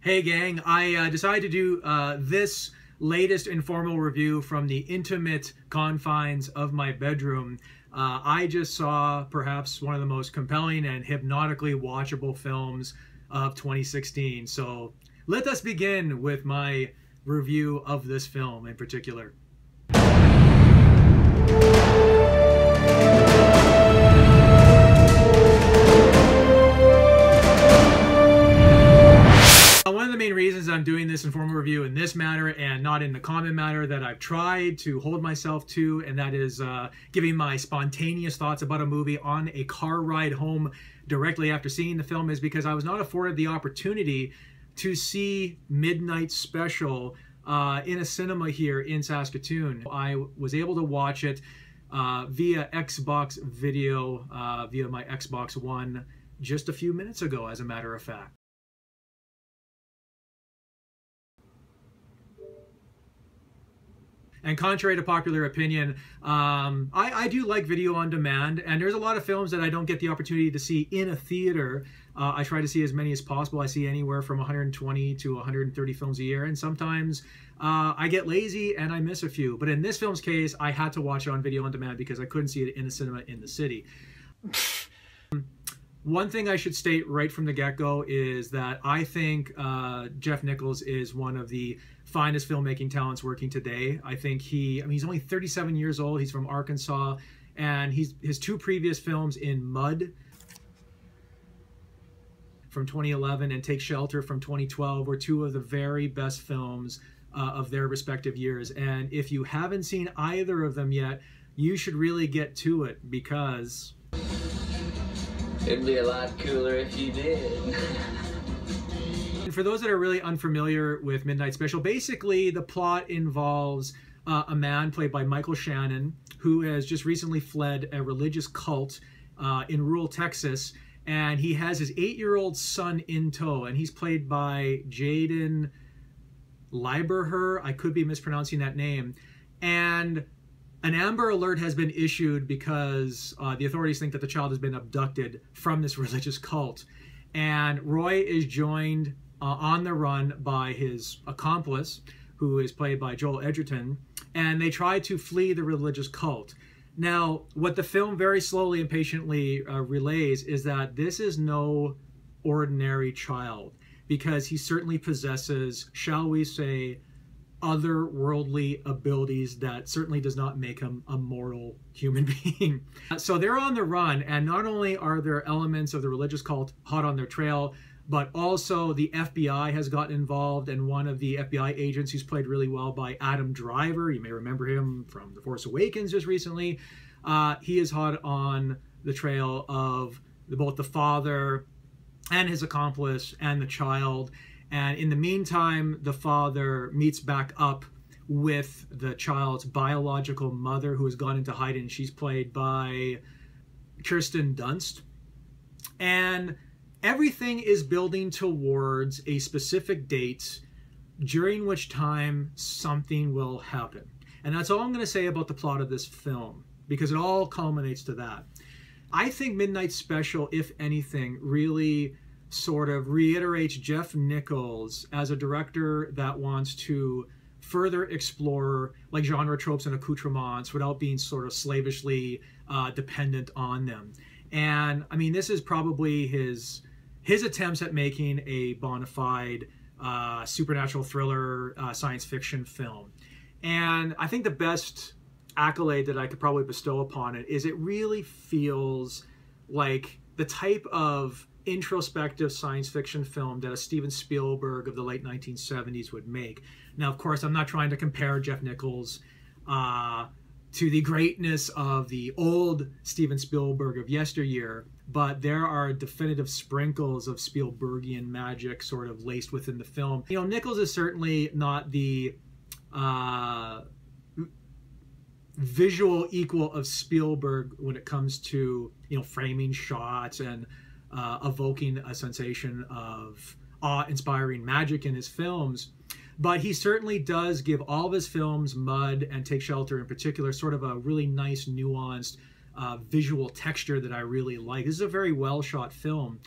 Hey gang, I decided to do this latest informal review from the intimate confines of my bedroom. I just saw perhaps one of the most compelling and hypnotically watchable films of 2016. So let us begin with my review of this film in particular. One of the main reasons I'm doing this informal review in this manner and not in the common manner that I've tried to hold myself to, and that is giving my spontaneous thoughts about a movie on a car ride home directly after seeing the film, is because I was not afforded the opportunity to see Midnight Special in a cinema here in Saskatoon. I was able to watch it via Xbox Video, via my Xbox One, just a few minutes ago, as a matter of fact. And contrary to popular opinion, I do like video on demand, and there's a lot of films that I don't get the opportunity to see in a theater. I try to see as many as possible. I see anywhere from 120 to 130 films a year, and sometimes I get lazy and I miss a few. But in this film's case, I had to watch it on video on demand because I couldn't see it in a cinema in the city. One thing I should state right from the get-go is that I think Jeff Nichols is one of the finest filmmaking talents working today. I think he's only 37 years old. He's from Arkansas, and his two previous films, in Mud from 2011 and Take Shelter from 2012, were two of the very best films of their respective years. And if you haven't seen either of them yet, you should really get to it, because it'd be a lot cooler if you did. And for those that are really unfamiliar with Midnight Special, basically the plot involves a man played by Michael Shannon who has just recently fled a religious cult in rural Texas, and he has his 8-year-old son in tow, and he's played by Jaden Lieberher. I could be mispronouncing that name. And an Amber Alert has been issued because the authorities think that the child has been abducted from this religious cult. And Roy is joined on the run by his accomplice, who is played by Joel Edgerton, and they try to flee the religious cult. Now, what the film very slowly and patiently relays is that this is no ordinary child, because he certainly possesses, shall we say, otherworldly abilities that certainly does not make him a mortal human being. So they're on the run, and not only are there elements of the religious cult hot on their trail, but also the FBI has gotten involved, and one of the FBI agents, who's played really well by Adam Driver, you may remember him from The Force Awakens just recently, he is hot on the trail of both the father and his accomplice and the child. And in the meantime, the father meets back up with the child's biological mother, who has gone into hiding. She's played by Kirsten Dunst. And everything is building towards a specific date during which time something will happen. And that's all I'm going to say about the plot of this film, because it all culminates to that. I think Midnight Special, if anything, really sort of reiterates Jeff Nichols as a director that wants to further explore like genre tropes and accoutrements without being sort of slavishly dependent on them. And I mean, this is probably his attempts at making a bona fide supernatural thriller science fiction film. And I think the best accolade that I could probably bestow upon it is it really feels like the type of introspective science fiction film that a Steven Spielberg of the late 1970s would make. Now, of course, I'm not trying to compare Jeff Nichols to the greatness of the old Steven Spielberg of yesteryear, but there are definitive sprinkles of Spielbergian magic sort of laced within the film. You know, Nichols is certainly not the visual equal of Spielberg when it comes to, you know, framing shots and evoking a sensation of awe-inspiring magic in his films. But he certainly does give all of his films, Mud and Take Shelter in particular, sort of a really nice, nuanced visual texture that I really like. This is a very well-shot film.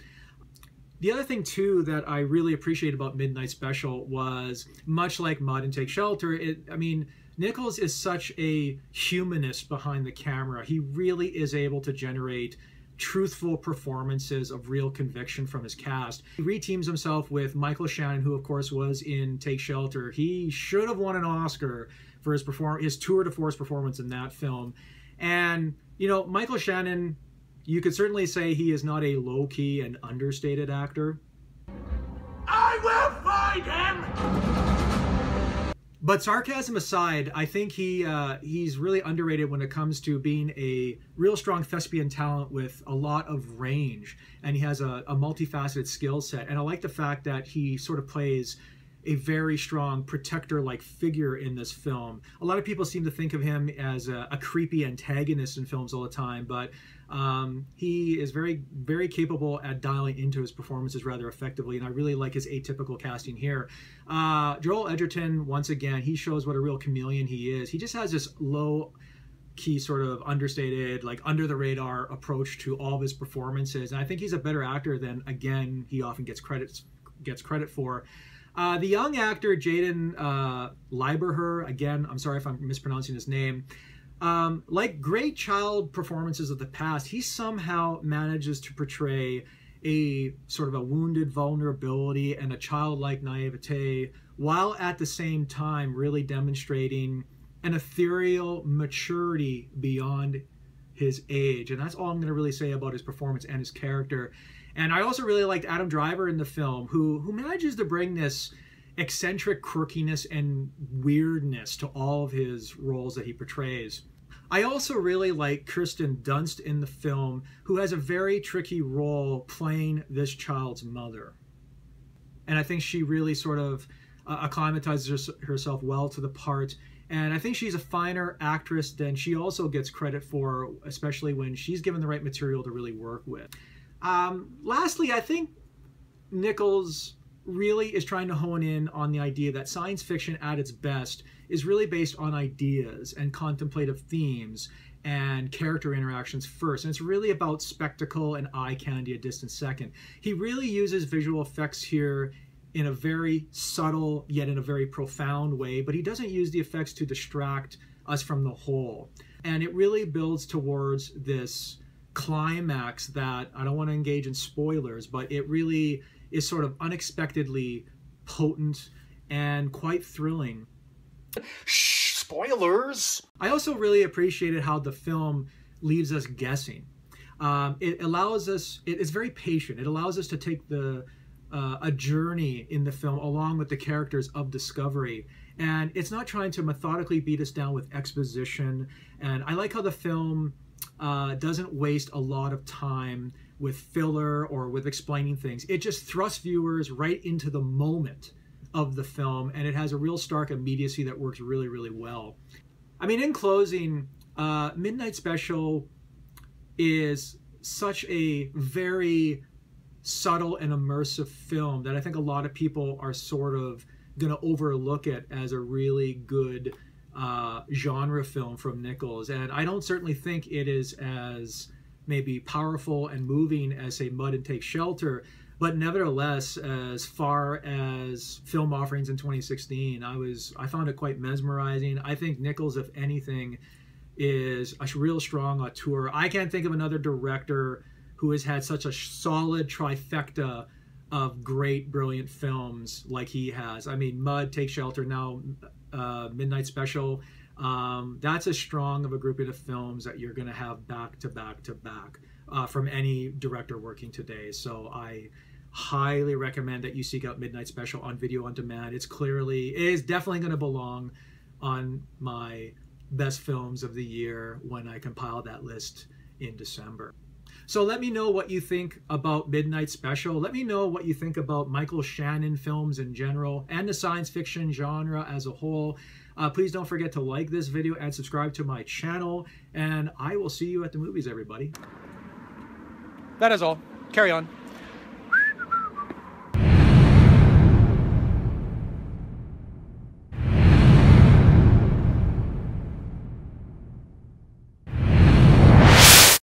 The other thing too that I really appreciate about Midnight Special was, much like Mud and Take Shelter, I mean, Nichols is such a humanist behind the camera. He really is able to generate truthful performances of real conviction from his cast. He reteams himself with Michael Shannon, who of course was in Take Shelter. He should have won an Oscar for his tour de force performance in that film. And, you know, Michael Shannon, you could certainly say he is not a low-key and understated actor. I will find him! But sarcasm aside, I think he's really underrated when it comes to being a real strong thespian talent with a lot of range. And he has a multifaceted skill set. And I like the fact that he sort of plays a very strong protector-like figure in this film. A lot of people seem to think of him as a creepy antagonist in films all the time, but he is very, very capable at dialing into his performances rather effectively, and I really like his atypical casting here. Joel Edgerton, once again, he shows what a real chameleon he is. He just has this low-key, sort of understated, like under-the-radar approach to all of his performances, and I think he's a better actor than, again, he often gets credit for. The young actor, Jaden Lieberher, again, I'm sorry if I'm mispronouncing his name, like great child performances of the past, he somehow manages to portray a sort of a wounded vulnerability and a childlike naivete, while at the same time really demonstrating an ethereal maturity beyond his age. And that's all I'm going to really say about his performance and his character. And I also really liked Adam Driver in the film, who manages to bring this eccentric quirkiness and weirdness to all of his roles that he portrays. I also really like Kirsten Dunst in the film, who has a very tricky role playing this child's mother. And I think she really sort of acclimatizes herself well to the part. And I think she's a finer actress than she also gets credit for, especially when she's given the right material to really work with. Lastly, I think Nichols really is trying to hone in on the idea that science fiction at its best is really based on ideas and contemplative themes and character interactions first. And it's really about spectacle and eye candy a distant second. He really uses visual effects here in a very subtle, yet in a very profound way, but he doesn't use the effects to distract us from the whole. And it really builds towards this climax that, I don't want to engage in spoilers, but it really is sort of unexpectedly potent and quite thrilling. Shh, spoilers! I also really appreciated how the film leaves us guessing. It allows us, it's very patient. It allows us to take a journey in the film along with the characters of discovery. And it's not trying to methodically beat us down with exposition. And I like how the film doesn't waste a lot of time with filler or with explaining things. It just thrusts viewers right into the moment of the film, and it has a real stark immediacy that works really, really well. I mean, in closing, Midnight Special is such a very subtle and immersive film that I think a lot of people are sort of going to overlook it as a really good genre film from Nichols. And I don't certainly think it is as maybe powerful and moving as, say, Mud and Take Shelter, but nevertheless, as far as film offerings in 2016, I found it quite mesmerizing. I think Nichols, if anything, is a real strong auteur. I can't think of another director who has had such a solid trifecta of great, brilliant films like he has. I mean, Mud, Take Shelter, now Midnight Special. That's as strong of a grouping of films that you're going to have back to back to back from any director working today. So I highly recommend that you seek out Midnight Special on video on demand. It is definitely going to belong on my best films of the year when I compile that list in December. So let me know what you think about Midnight Special. Let me know what you think about Michael Shannon films in general and the science fiction genre as a whole. Please don't forget to like this video and subscribe to my channel. And I will see you at the movies, everybody. That is all. Carry on.